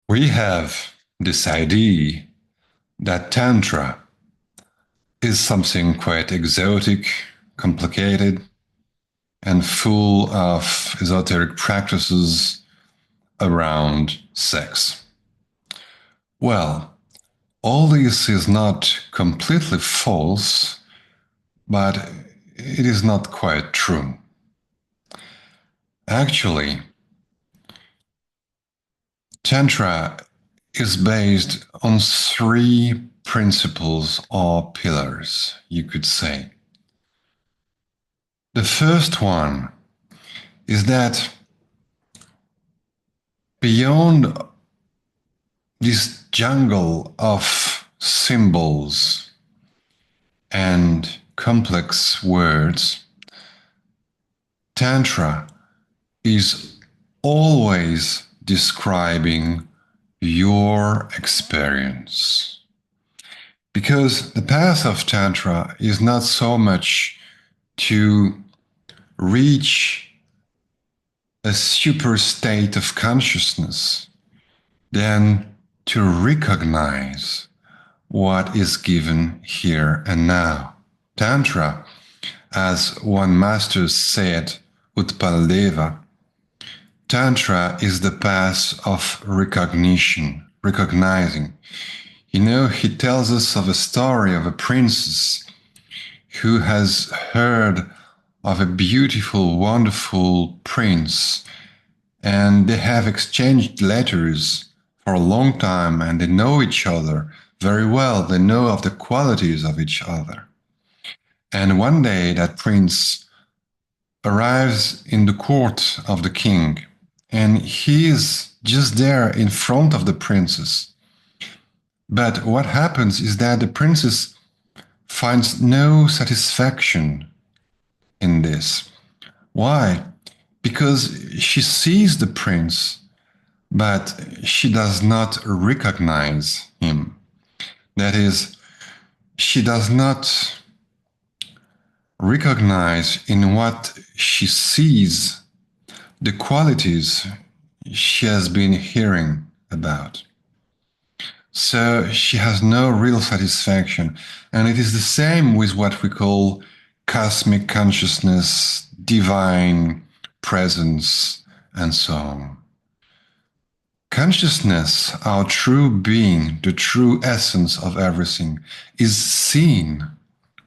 We have this idea that Tantra is something quite exotic, complicated, and full of esoteric practices around sex. Well, all this is not completely false, but it is not quite true. Actually, Tantra is based on three principles or pillars, you could say. The first one is that beyond this jungle of symbols and complex words, Tantra is always describing your experience. Because the path of Tantra is not so much to reach a super state of consciousness than to recognize what is given here and now. Tantra, as one master said, Utpaladeva, Tantra is the path of recognition, recognizing. You know, he tells us of a story of a princess who has heard of a beautiful, wonderful prince, and they have exchanged letters for a long time, and they know each other very well. They know of the qualities of each other. And one day that prince arrives in the court of the king, and he is just there in front of the princess. But what happens is that the princess finds no satisfaction in this. Why? Because she sees the prince, but she does not recognize him. That is, she does not recognize in what she sees the qualities she has been hearing about. So she has no real satisfaction. And it is the same with what we call cosmic consciousness, divine presence, and so on. Consciousness, our true being, the true essence of everything, is seen.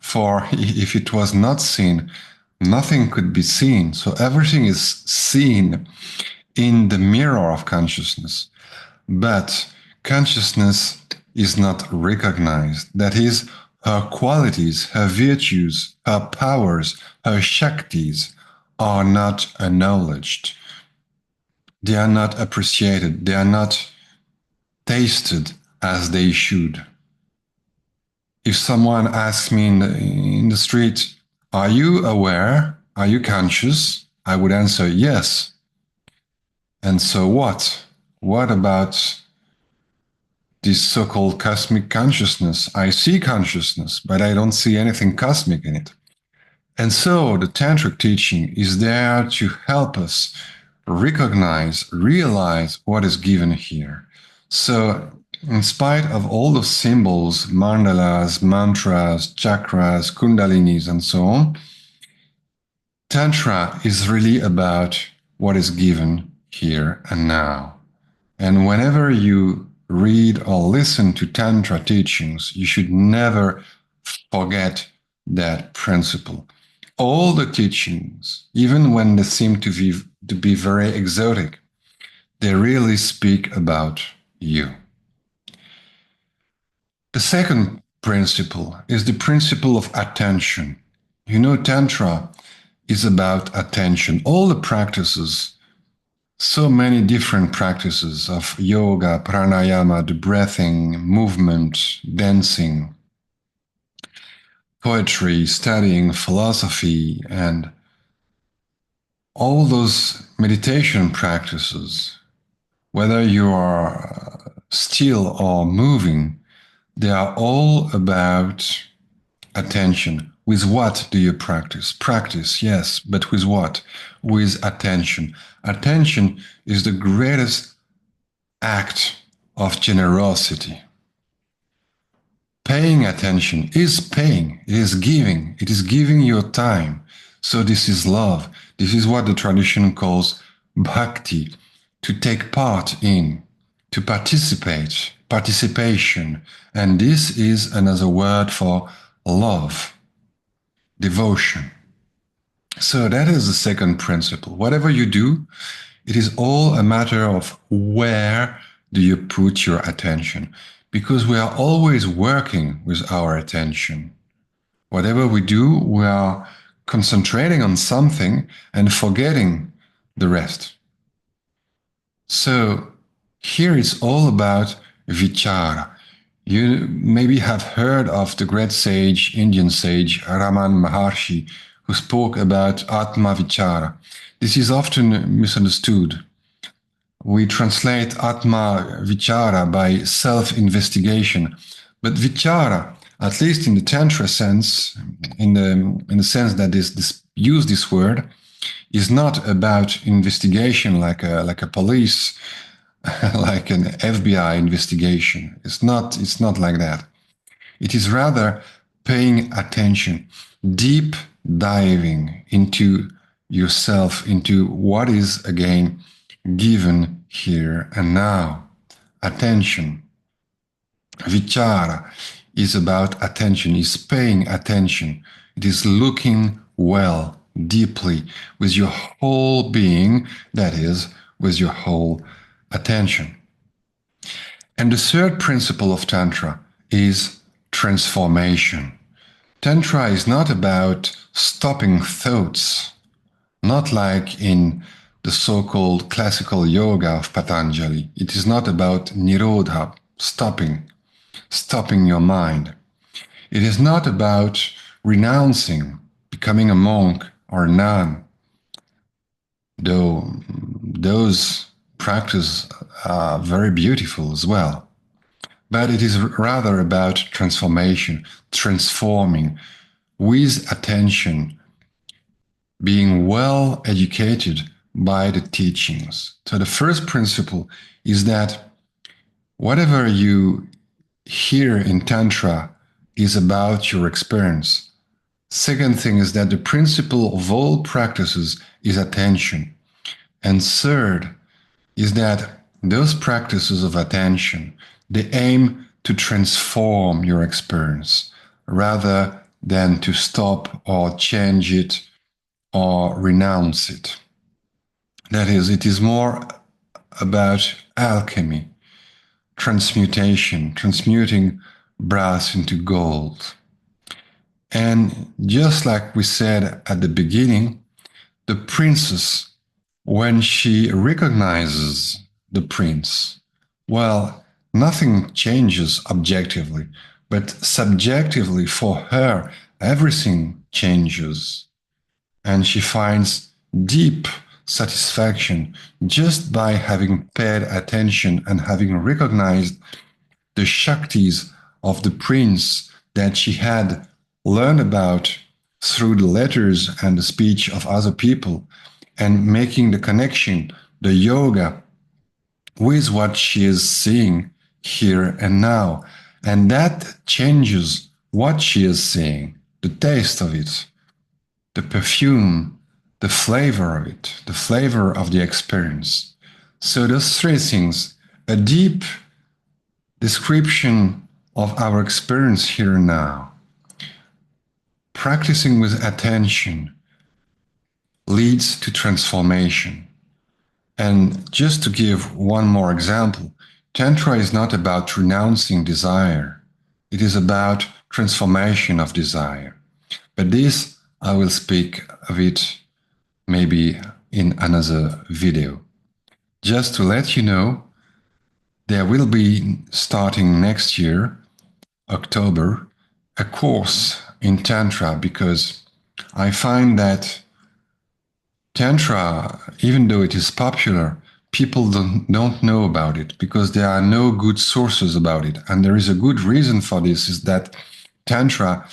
For if it was not seen, nothing could be seen. So everything is seen in the mirror of consciousness. But consciousness is not recognized. That is, her qualities, her virtues, her powers, her shaktis are not acknowledged. They are not appreciated. They are not tasted as they should. If someone asks me in the street, are you aware? Are you conscious? I would answer yes. And so what? What about this so-called cosmic consciousness? I see consciousness, but I don't see anything cosmic in it. And so the Tantric teaching is there to help us recognize, realize what is given here. So in spite of all the symbols, mandalas, mantras, chakras, kundalinis, and so on, Tantra is really about what is given here and now. And whenever you read or listen to Tantra teachings, you should never forget that principle. All the teachings, even when they seem to be very exotic, they really speak about you. The second principle is the principle of attention. You know, Tantra is about attention. All the practices, so many different practices of yoga, pranayama, the breathing, movement, dancing, poetry, studying, philosophy, and all those meditation practices, whether you are still or moving, they are all about attention. With what do you practice? Practice, yes, but with what? With attention. Attention is the greatest act of generosity. Paying attention is paying, it is giving your time. So this is love. This is what the tradition calls bhakti, to take part in, to participate, participation. And this is another word for love, devotion. So that is the second principle. Whatever you do, it is all a matter of where do you put your attention, because we are always working with our attention. Whatever we do, we are concentrating on something and forgetting the rest. So here it's all about vichara. You maybe have heard of the great sage, Indian sage, Raman Maharshi, who spoke about Atma Vichara. This is often misunderstood. We translate Atma Vichara by self-investigation, but Vichara, at least in the Tantra sense, in the sense that use this word, is not about investigation like a police, like an FBI investigation. It's not like that. It is rather paying attention, deep diving into yourself, into what is again given here and now. Attention. Vichara is about attention, is paying attention. It is looking well, deeply, with your whole being, that is, with your whole attention. And the third principle of Tantra is transformation. Tantra is not about stopping thoughts, not like in the so-called classical yoga of Patanjali. It is not about nirodha, stopping your mind. It is not about renouncing, becoming a monk or a nun, though those practices are very beautiful as well. But it is rather about transformation, transforming with attention, being well educated by the teachings. So the first principle is that whatever you hear in Tantra is about your experience. Second thing is that the principle of all practices is attention. And third is that those practices of attention, they aim to transform your experience rather than to stop or change it or renounce it. That is, it is more about alchemy, transmutation, transmuting brass into gold. And just like we said at the beginning, the princess, when she recognizes the prince, well, nothing changes objectively, but subjectively for her, everything changes. And she finds deep satisfaction just by having paid attention and having recognized the Shaktis of the prince that she had learned about through the letters and the speech of other people, and making the connection, the yoga, with what she is seeing here and now. And that changes what she is seeing, the taste of it, the perfume, the flavor of it, the flavor of the experience. So those three things, a deep description of our experience here and now, practicing with attention leads to transformation. And just to give one more example, Tantra is not about renouncing desire. It is about transformation of desire. But this, I will speak of it maybe in another video. Just to let you know, there will be, starting next year, October, a course in Tantra, because I find that Tantra, even though it is popular, people don't know about it because there are no good sources about it. And there is a good reason for this, is that Tantra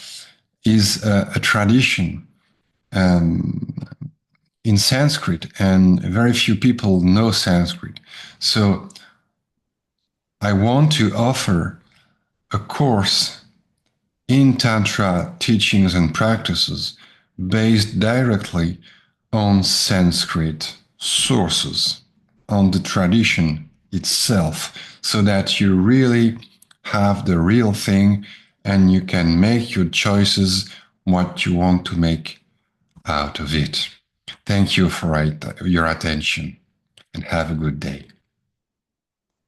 is a tradition in Sanskrit, and very few people know Sanskrit. So I want to offer a course in Tantra teachings and practices based directly on Sanskrit sources, on the tradition itself, so that you really have the real thing and you can make your choices what you want to make out of it. Thank you for your attention and have a good day.